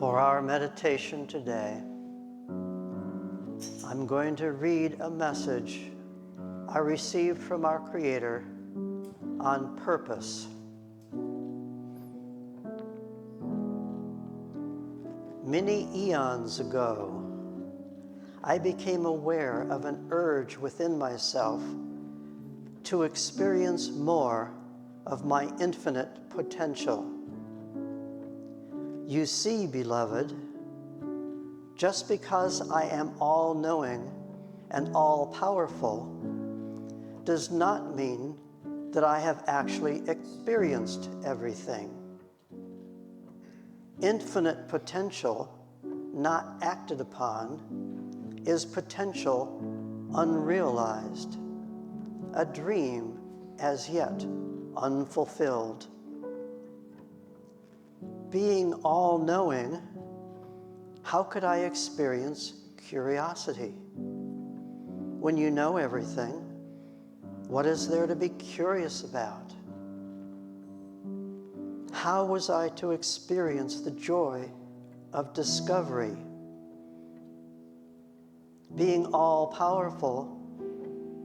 For our meditation today, I'm going to read a message I received from our Creator on purpose. Many eons ago, I became aware of an urge within myself to experience more of my infinite potential. You see, beloved, just because I am all-knowing and all-powerful does not mean that I have actually experienced everything. Infinite potential not acted upon is potential unrealized, a dream as yet unfulfilled. Being all-knowing, how could I experience curiosity? When you know everything, what is there to be curious about? How was I to experience the joy of discovery? Being all-powerful,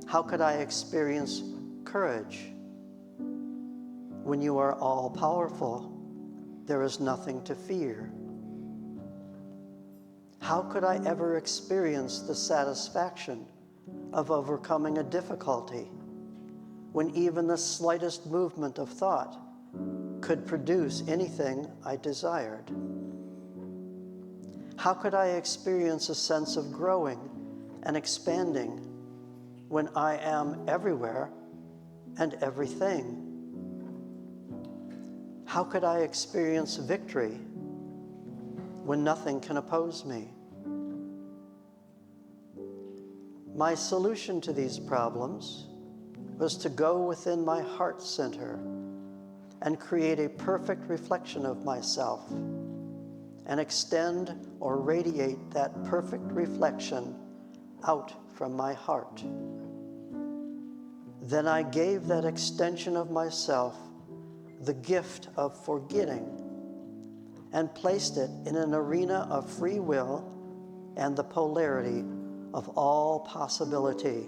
how could I experience courage? When you are all-powerful, there is nothing to fear. How could I ever experience the satisfaction of overcoming a difficulty when even the slightest movement of thought could produce anything I desired? How could I experience a sense of growing and expanding when I am everywhere and everything? How could I experience victory when nothing can oppose me? My solution to these problems was to go within my heart center and create a perfect reflection of myself and extend or radiate that perfect reflection out from my heart. Then I gave that extension of myself the gift of forgetting and placed it in an arena of free will and the polarity of all possibility.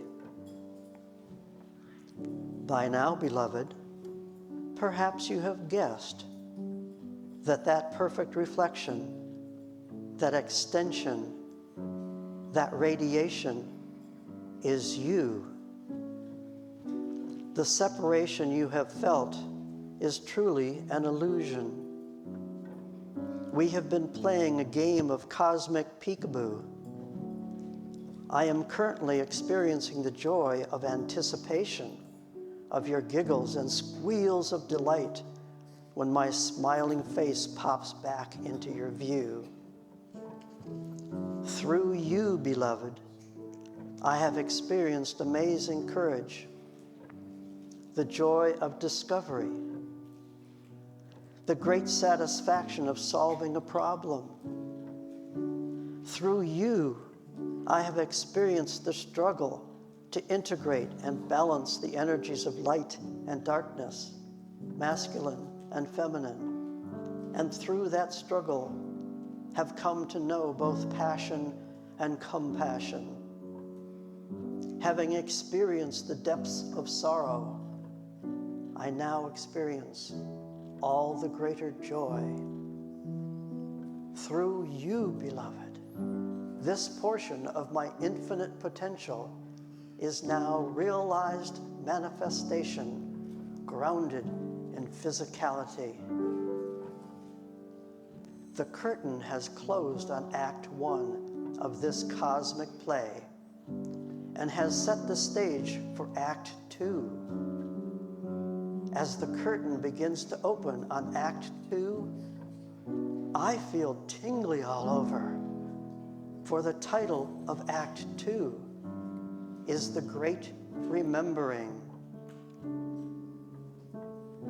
By now, beloved, perhaps you have guessed that that perfect reflection, that extension, that radiation is you. The separation you have felt is truly an illusion. We have been playing a game of cosmic peekaboo. I am currently experiencing the joy of anticipation of your giggles and squeals of delight when my smiling face pops back into your view. Through you, beloved, I have experienced amazing courage, the joy of discovery, the great satisfaction of solving a problem. Through you, I have experienced the struggle to integrate and balance the energies of light and darkness, masculine and feminine, and through that struggle have come to know both passion and compassion. Having experienced the depths of sorrow, I now experience all the greater joy. Through you, beloved, this portion of my infinite potential is now realized manifestation, grounded in physicality. The curtain has closed on Act 1 of this cosmic play and has set the stage for Act 2. As the curtain begins to open on Act 2, I feel tingly all over, for the title of Act 2 is The Great Remembering.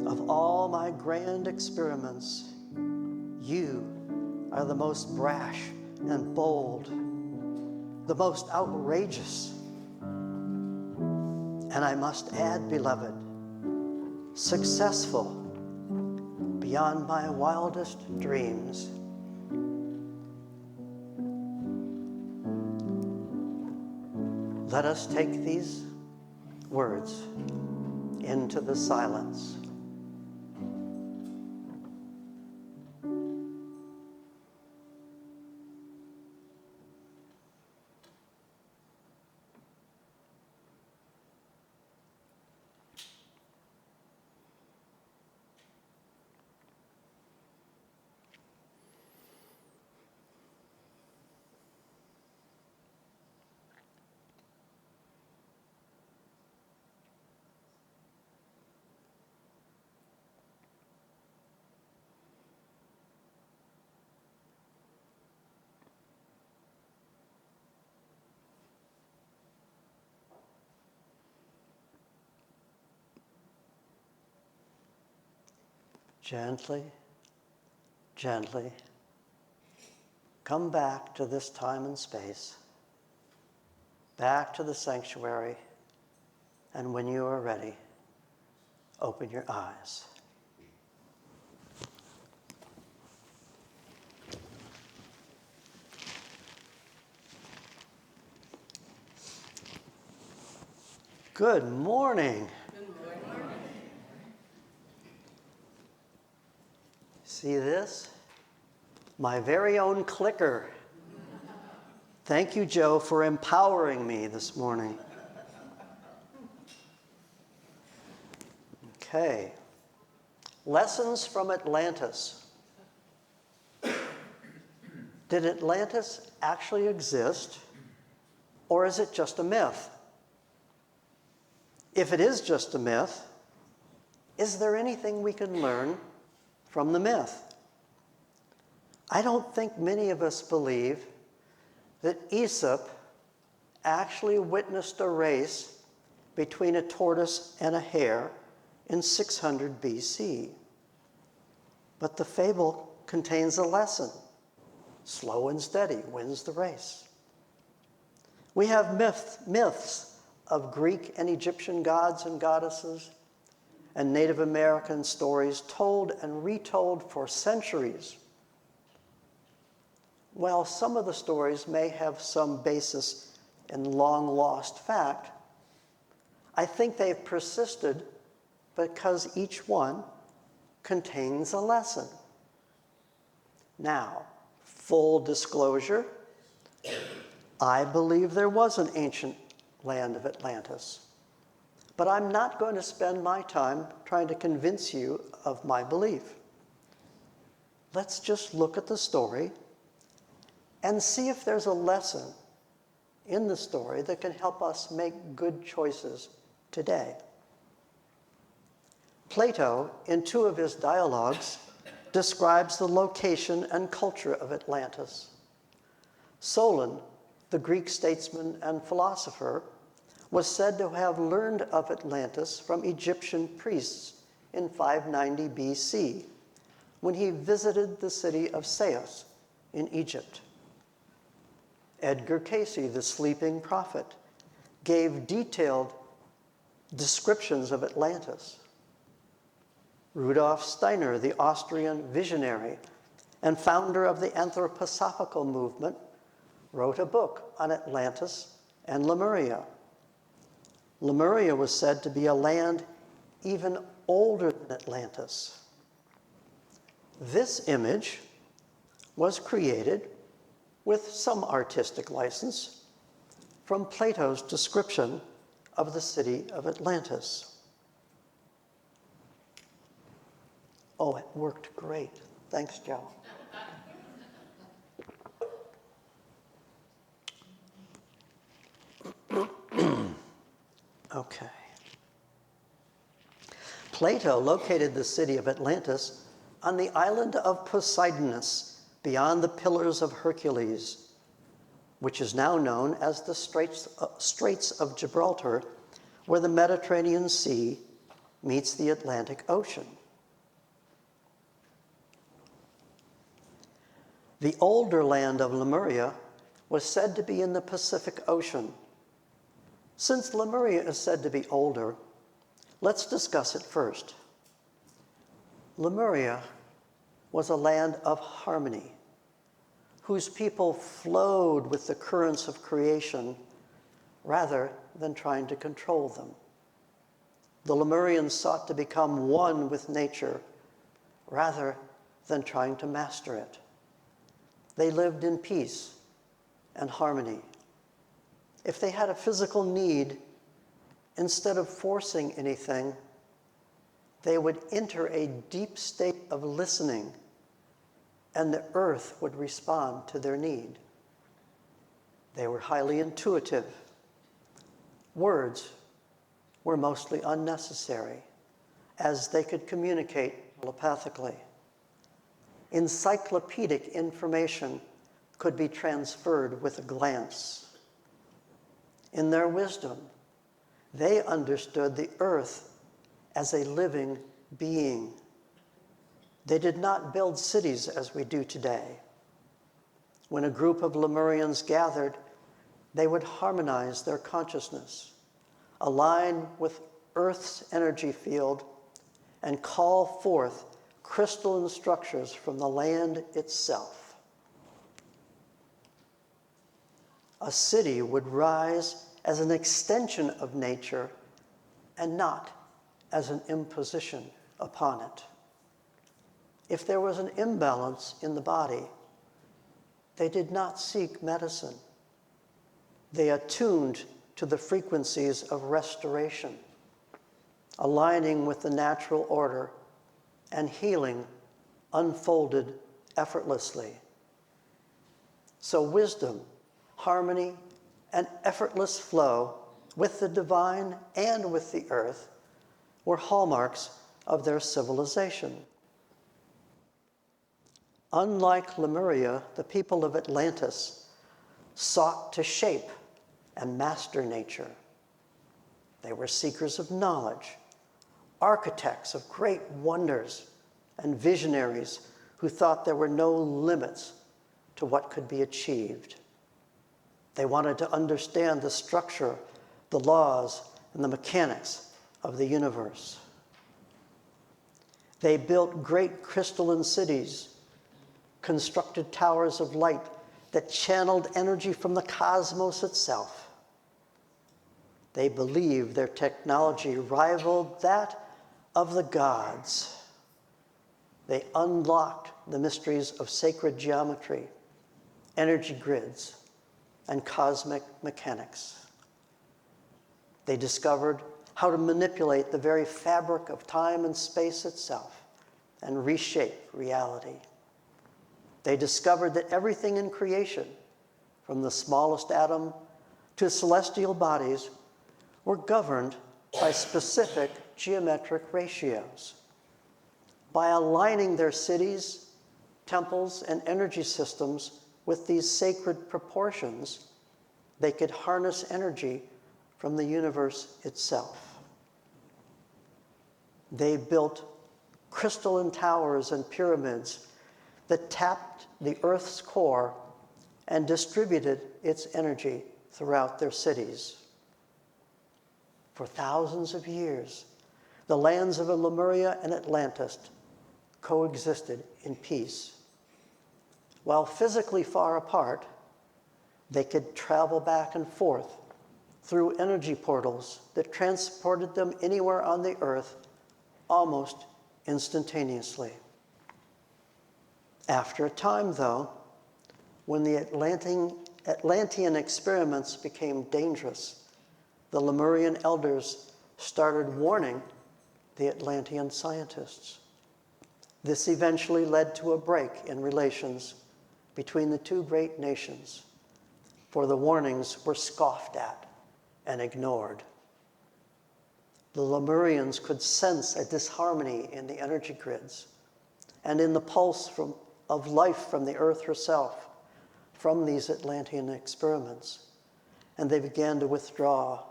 Of all my grand experiments, you are the most brash and bold, the most outrageous, and I must add, beloved, successful beyond my wildest dreams. Let us take these words into the silence. Gently, gently, come back to this time and space, back to the sanctuary, and when you are ready, open your eyes. Good morning. See this? My very own clicker. Thank you, Joe, for empowering me this morning. Okay. Lessons from Atlantis. Did Atlantis actually exist, or is it just a myth? If it is just a myth, is there anything we can learn from the myth? I don't think many of us believe that Aesop actually witnessed a race between a tortoise and a hare in 600 BC. But the fable contains a lesson. Slow and steady wins the race. We have myths of Greek and Egyptian gods and goddesses, and Native American stories told and retold for centuries. While some of the stories may have some basis in long-lost fact, I think they've persisted because each one contains a lesson. Now, full disclosure, I believe there was an ancient land of Atlantis. But I'm not going to spend my time trying to convince you of my belief. Let's just look at the story and see if there's a lesson in the story that can help us make good choices today. Plato, in two of his dialogues, describes the location and culture of Atlantis. Solon, the Greek statesman and philosopher, was said to have learned of Atlantis from Egyptian priests in 590 BC, when he visited the city of Sais in Egypt. Edgar Cayce, the sleeping prophet, gave detailed descriptions of Atlantis. Rudolf Steiner, the Austrian visionary and founder of the anthroposophical movement, wrote a book on Atlantis and Lemuria. Lemuria was said to be a land even older than Atlantis. This image was created with some artistic license from Plato's description of the city of Atlantis. Oh, it worked great. Thanks, Joe. Okay. Plato located the city of Atlantis on the island of Poseidonus, beyond the Pillars of Hercules, which is now known as the Straits of Gibraltar, where the Mediterranean Sea meets the Atlantic Ocean. The older land of Lemuria was said to be in the Pacific Ocean. Since Lemuria is said to be older, let's discuss it first. Lemuria was a land of harmony, whose people flowed with the currents of creation rather than trying to control them. The Lemurians sought to become one with nature rather than trying to master it. They lived in peace and harmony. If they had a physical need, instead of forcing anything, they would enter a deep state of listening, and the earth would respond to their need. They were highly intuitive. Words were mostly unnecessary, as they could communicate telepathically. Encyclopedic information could be transferred with a glance. In their wisdom, they understood the earth as a living being. They did not build cities as we do today. When a group of Lemurians gathered, they would harmonize their consciousness, align with Earth's energy field, and call forth crystalline structures from the land itself. A city would rise as an extension of nature and not as an imposition upon it. If there was an imbalance in the body, they did not seek medicine. They attuned to the frequencies of restoration, aligning with the natural order, and healing unfolded effortlessly. So wisdom, harmony, and effortless flow with the divine and with the earth were hallmarks of their civilization. Unlike Lemuria, the people of Atlantis sought to shape and master nature. They were seekers of knowledge, architects of great wonders, and visionaries who thought there were no limits to what could be achieved. They wanted to understand the structure, the laws, and the mechanics of the universe. They built great crystalline cities, constructed towers of light that channeled energy from the cosmos itself. They believed their technology rivaled that of the gods. They unlocked the mysteries of sacred geometry, energy grids, and cosmic mechanics. They discovered how to manipulate the very fabric of time and space itself and reshape reality. They discovered that everything in creation, from the smallest atom to celestial bodies, were governed by specific geometric ratios. By aligning their cities, temples, and energy systems with these sacred proportions, they could harness energy from the universe itself. They built crystalline towers and pyramids that tapped the Earth's core and distributed its energy throughout their cities. For thousands of years, the lands of Lemuria and Atlantis coexisted in peace. While physically far apart, they could travel back and forth through energy portals that transported them anywhere on the earth almost instantaneously. After a time, though, when the Atlantean experiments became dangerous, the Lemurian elders started warning the Atlantean scientists. This eventually led to a break in relations between the two great nations, for the warnings were scoffed at and ignored. The Lemurians could sense a disharmony in the energy grids and in the pulse of life from the earth herself from these Atlantean experiments, and they began to withdraw.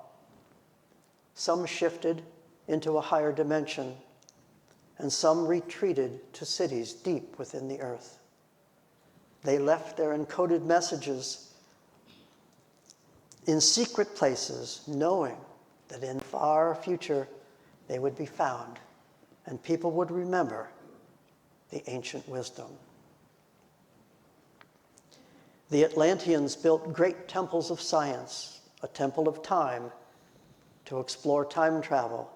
Some shifted into a higher dimension, and some retreated to cities deep within the earth. They left their encoded messages in secret places, knowing that in the far future they would be found, and people would remember the ancient wisdom. The Atlanteans built great temples of science a temple of time to explore time travel,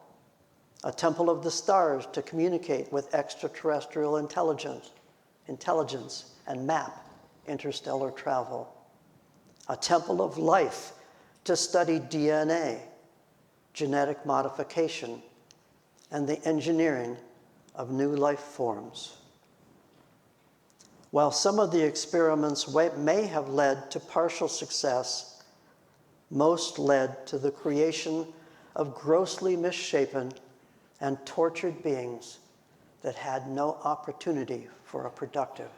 a temple of the stars to communicate with extraterrestrial intelligence and map interstellar travel, a temple of life to study DNA, genetic modification, and the engineering of new life forms. While some of the experiments may have led to partial success, most led to the creation of grossly misshapen and tortured beings that had no opportunity for a productive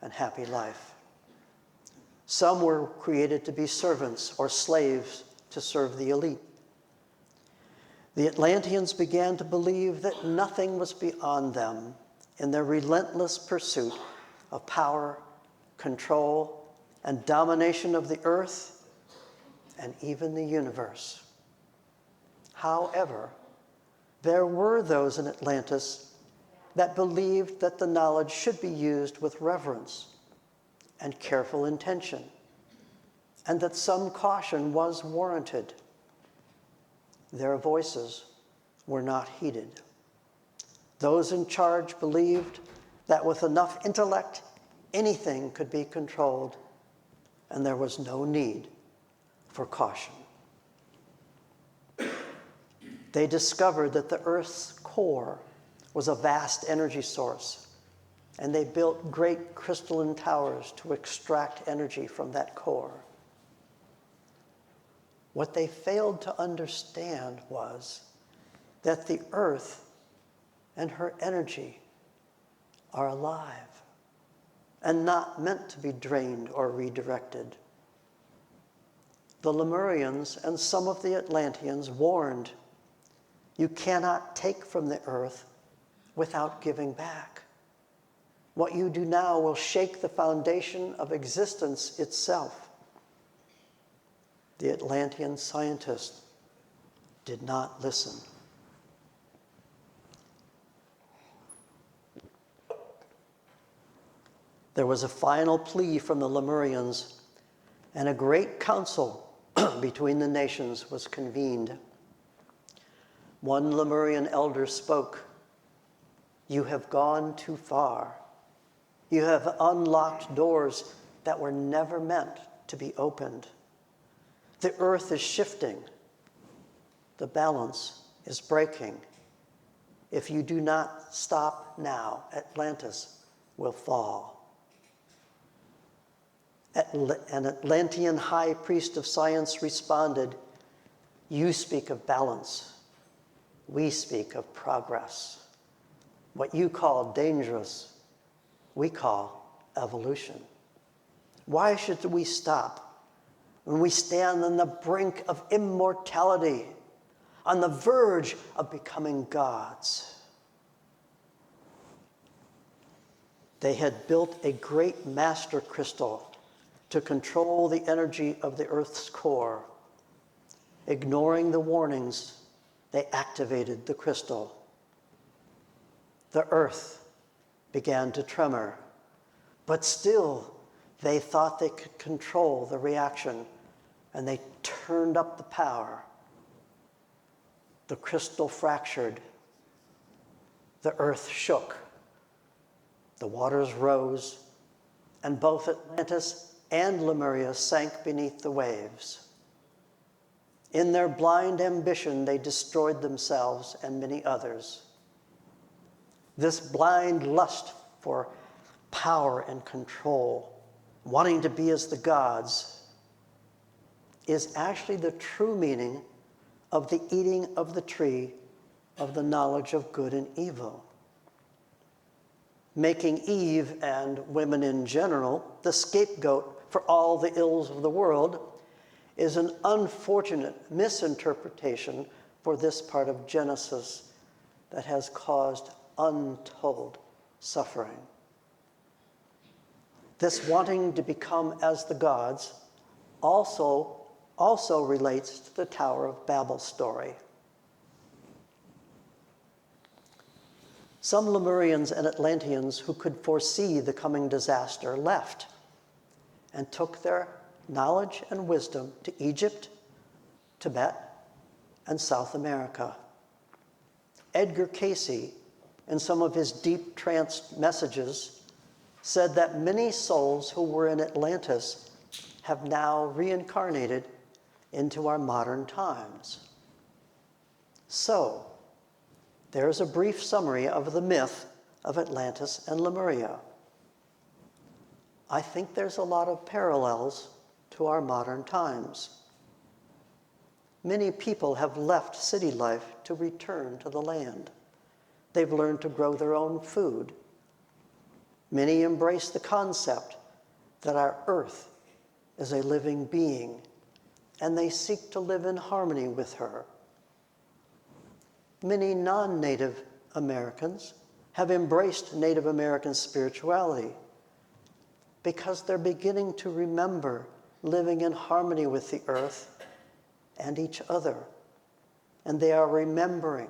and happy life. Some were created to be servants or slaves to serve the elite. The Atlanteans began to believe that nothing was beyond them in their relentless pursuit of power, control, and domination of the earth and even the universe. However, there were those in Atlantis that believed that the knowledge should be used with reverence and careful intention, and that some caution was warranted. Their voices were not heeded. Those in charge believed that with enough intellect, anything could be controlled, and there was no need for caution. They discovered that the Earth's core was a vast energy source, and they built great crystalline towers to extract energy from that core. What they failed to understand was that the Earth and her energy are alive and not meant to be drained or redirected. The Lemurians and some of the Atlanteans warned, you cannot take from the Earth without giving back. What you do now will shake the foundation of existence itself. The Atlantean scientists did not listen. There was a final plea from the Lemurians, and a great council between the nations was convened. One Lemurian elder spoke, "You have gone too far. You have unlocked doors that were never meant to be opened. The earth is shifting. The balance is breaking. If you do not stop now, Atlantis will fall." An Atlantean high priest of science responded, "You speak of balance. We speak of progress. What you call dangerous, we call evolution. Why should we stop when we stand on the brink of immortality, on the verge of becoming gods?" They had built a great master crystal to control the energy of the Earth's core. Ignoring the warnings, they activated the crystal. The Earth began to tremor, but still they thought they could control the reaction, and they turned up the power. The crystal fractured. The Earth shook. The waters rose, and both Atlantis and Lemuria sank beneath the waves. In their blind ambition, they destroyed themselves and many others. This blind lust for power and control, wanting to be as the gods, is actually the true meaning of the eating of the tree of the knowledge of good and evil, making Eve and women in general the scapegoat for all the ills of the world is an unfortunate misinterpretation for this part of Genesis that has caused untold suffering. This wanting to become as the gods also relates to the Tower of Babel story. Some Lemurians and Atlanteans who could foresee the coming disaster left and took their knowledge and wisdom to Egypt, Tibet, and South America. Edgar Cayce, in some of his deep trance messages, said that many souls who were in Atlantis have now reincarnated into our modern times. So, there's a brief summary of the myth of Atlantis and Lemuria. I think there's a lot of parallels to our modern times. Many people have left city life to return to the land. They've learned to grow their own food. Many embrace the concept that our earth is a living being, and they seek to live in harmony with her. Many non-Native Americans have embraced Native American spirituality because they're beginning to remember living in harmony with the earth and each other. And they are remembering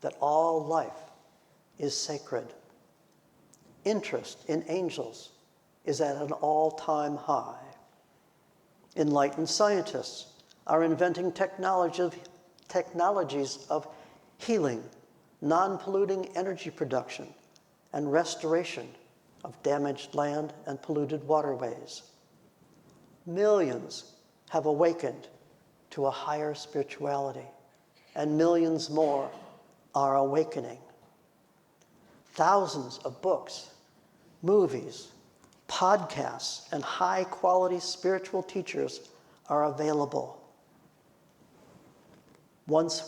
that all life is sacred. Interest in angels is at an all-time high. Enlightened scientists are inventing technologies of healing, non-polluting energy production, and restoration of damaged land and polluted waterways. Millions have awakened to a higher spirituality, and millions more are awakening. Thousands of books, movies, podcasts, and high-quality spiritual teachers are available. What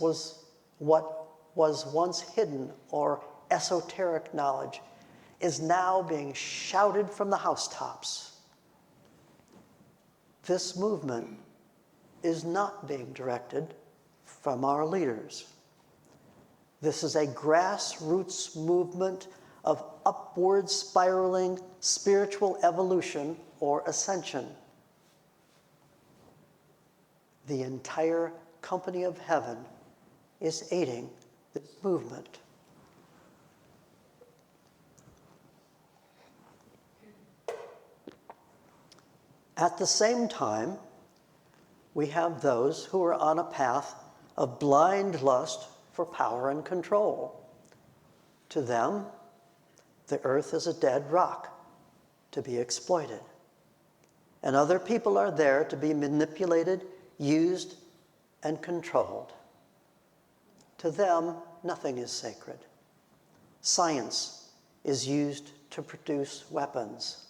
was once hidden or esoteric knowledge is now being shouted from the housetops. This movement is not being directed from our leaders. This is a grassroots movement of upward spiraling spiritual evolution or ascension. The entire company of heaven is aiding this movement. At the same time, we have those who are on a path of blind lust for power and control. To them, the earth is a dead rock to be exploited. And other people are there to be manipulated, used, and controlled. To them, nothing is sacred. Science is used to produce weapons.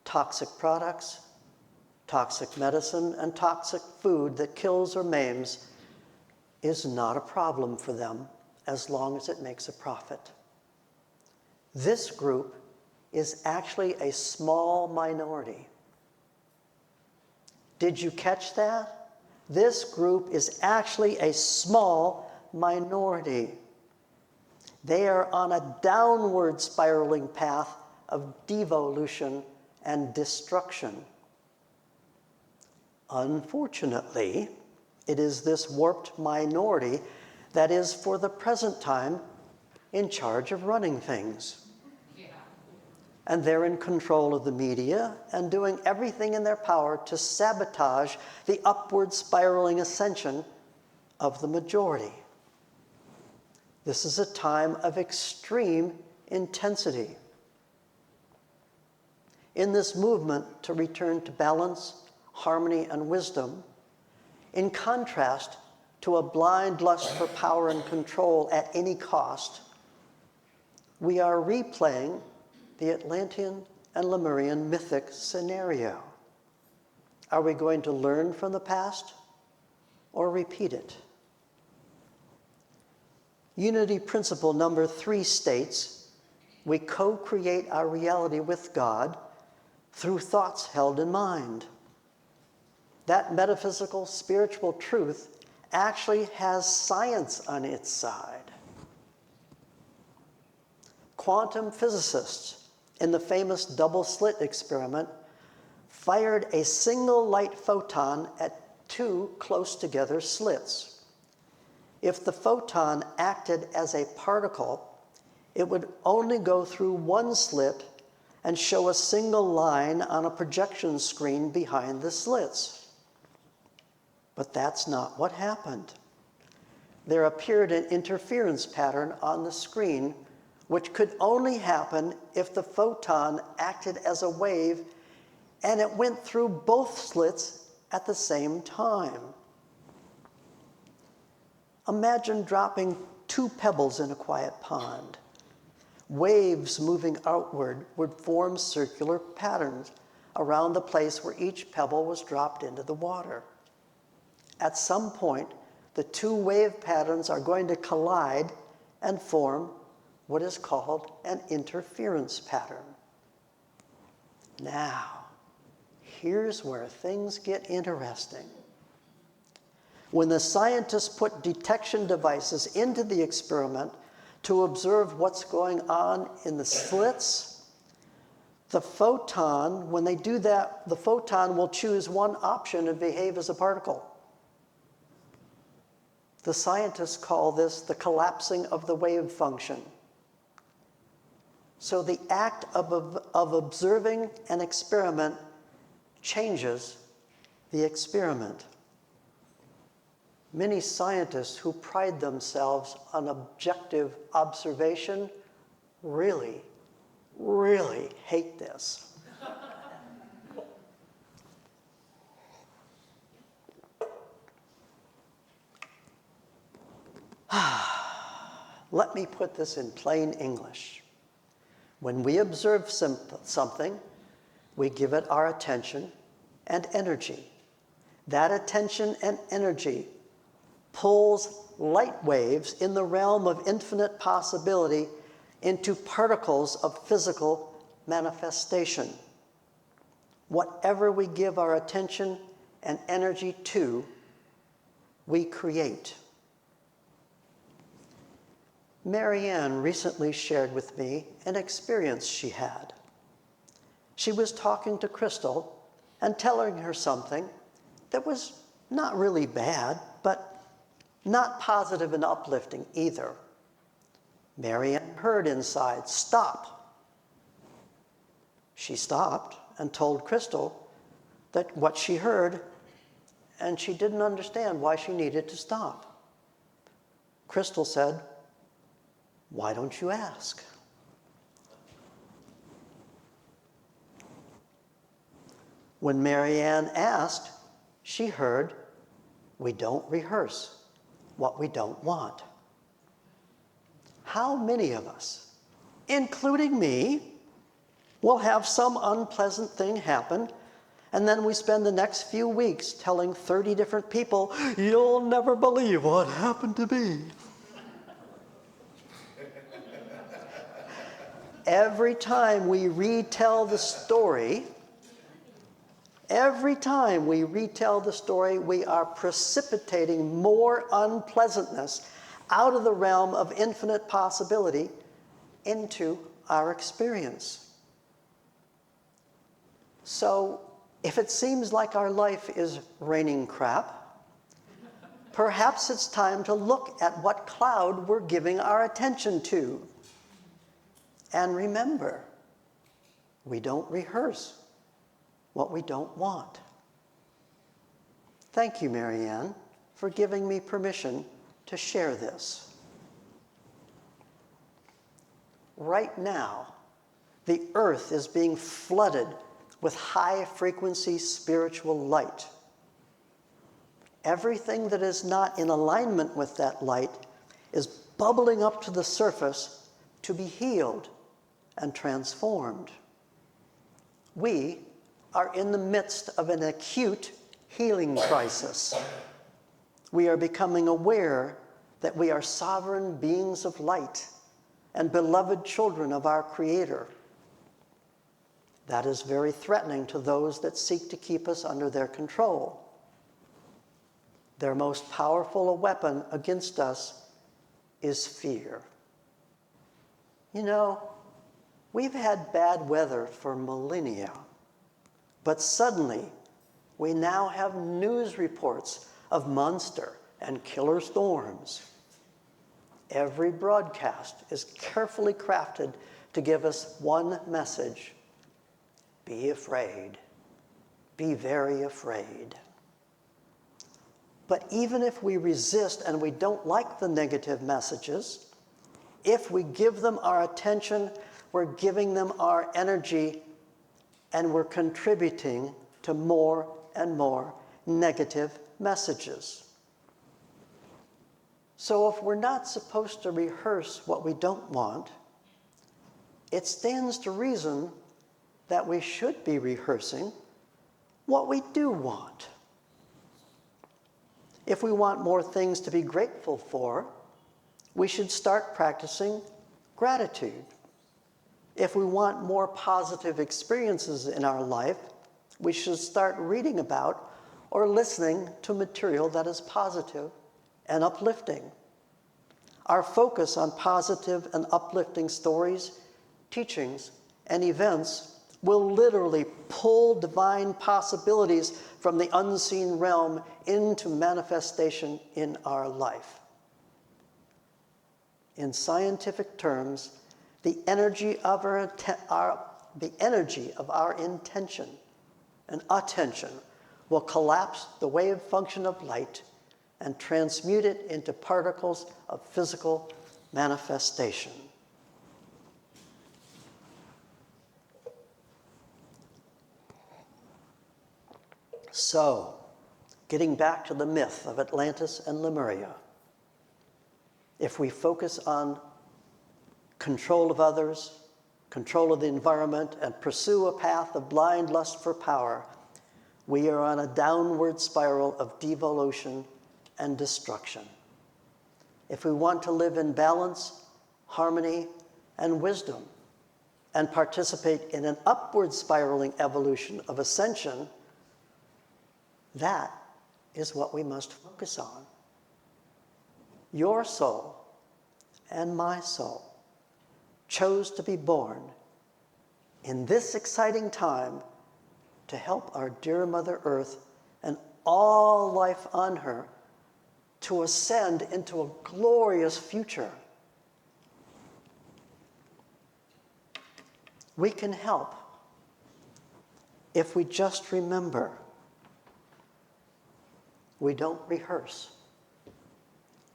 Toxic products, toxic medicine, and toxic food that kills or maims is not a problem for them as long as it makes a profit. This group is actually a small minority. Did you catch that? This group is actually a small minority. They are on a downward spiraling path of devolution and destruction. Unfortunately, it is this warped minority that is, for the present time, in charge of running things. Yeah. And they're in control of the media and doing everything in their power to sabotage the upward spiraling ascension of the majority. This is a time of extreme intensity. In this movement to return to balance, harmony, and wisdom, in contrast to a blind lust for power and control at any cost, we are replaying the Atlantean and Lemurian mythic scenario. Are we going to learn from the past or repeat it? Unity principle number 3 states, we co-create our reality with God through thoughts held in mind. That metaphysical spiritual truth actually has science on its side. Quantum physicists in the famous double slit experiment fired a single light photon at 2 close together slits. If the photon acted as a particle, it would only go through one slit and show a single line on a projection screen behind the slits. But that's not what happened. There appeared an interference pattern on the screen, which could only happen if the photon acted as a wave and it went through both slits at the same time. Imagine dropping 2 pebbles in a quiet pond. Waves moving outward would form circular patterns around the place where each pebble was dropped into the water. At some point, the 2 wave patterns are going to collide and form what is called an interference pattern. Now, here's where things get interesting. When the scientists put detection devices into the experiment to observe what's going on in the slits, the photon, when they do that, the photon will choose one option and behave as a particle. The scientists call this the collapsing of the wave function. So the act of observing an experiment changes the experiment. Many scientists who pride themselves on objective observation really, really hate this. Let me put this in plain English. When we observe something, we give it our attention and energy. That attention and energy pulls light waves in the realm of infinite possibility into particles of physical manifestation. Whatever we give our attention and energy to, we create. Marianne recently shared with me an experience she had. She was talking to Crystal and telling her something that was not really bad, but not positive and uplifting either. Marianne heard inside, "Stop." She stopped and told Crystal that what she heard, and she didn't understand why she needed to stop. Crystal said, "Why don't you ask?" When Marianne asked, she heard, "We don't rehearse what we don't want." How many of us, including me, will have some unpleasant thing happen, and then we spend the next few weeks telling 30 different people, "You'll never believe what happened to me." Every time we retell the story, we are precipitating more unpleasantness out of the realm of infinite possibility into our experience. So, if it seems like our life is raining crap, perhaps it's time to look at what cloud we're giving our attention to. And remember, we don't rehearse what we don't want. Thank you, Marianne, for giving me permission to share this. Right now, the earth is being flooded with high-frequency spiritual light. Everything that is not in alignment with that light is bubbling up to the surface to be healed and transformed. We are in the midst of an acute healing crisis. We are becoming aware that we are sovereign beings of light and beloved children of our Creator. That is very threatening to those that seek to keep us under their control. Their most powerful weapon against us is fear. You know, we've had bad weather for millennia, but suddenly we now have news reports of monster and killer storms. Every broadcast is carefully crafted to give us one message: be afraid. Be very afraid. But even if we resist and we don't like the negative messages, if we give them our attention, we're giving them our energy, and we're contributing to more and more negative messages. So if we're not supposed to rehearse what we don't want, it stands to reason that we should be rehearsing what we do want. If we want more things to be grateful for, we should start practicing gratitude. If we want more positive experiences in our life, we should start reading about or listening to material that is positive and uplifting. Our focus on positive and uplifting stories, teachings, and events will literally pull divine possibilities from the unseen realm into manifestation in our life. In scientific terms, the energy of our intention and attention will collapse the wave function of light and transmute it into particles of physical manifestation. So, getting back to the myth of Atlantis and Lemuria, if we focus on control of others, control of the environment, and pursue a path of blind lust for power, we are on a downward spiral of devolution and destruction. If we want to live in balance, harmony, and wisdom, and participate in an upward spiraling evolution of ascension, that is what we must focus on. Your soul and my soul chose to be born in this exciting time to help our dear Mother Earth and all life on her to ascend into a glorious future. We can help if we just remember we don't rehearse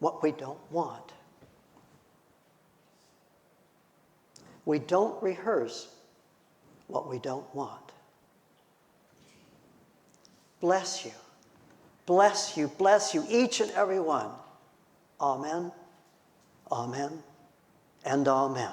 what we don't want. We don't rehearse what we don't want. Bless you, bless you, bless you, each and every one. Amen, amen, and amen.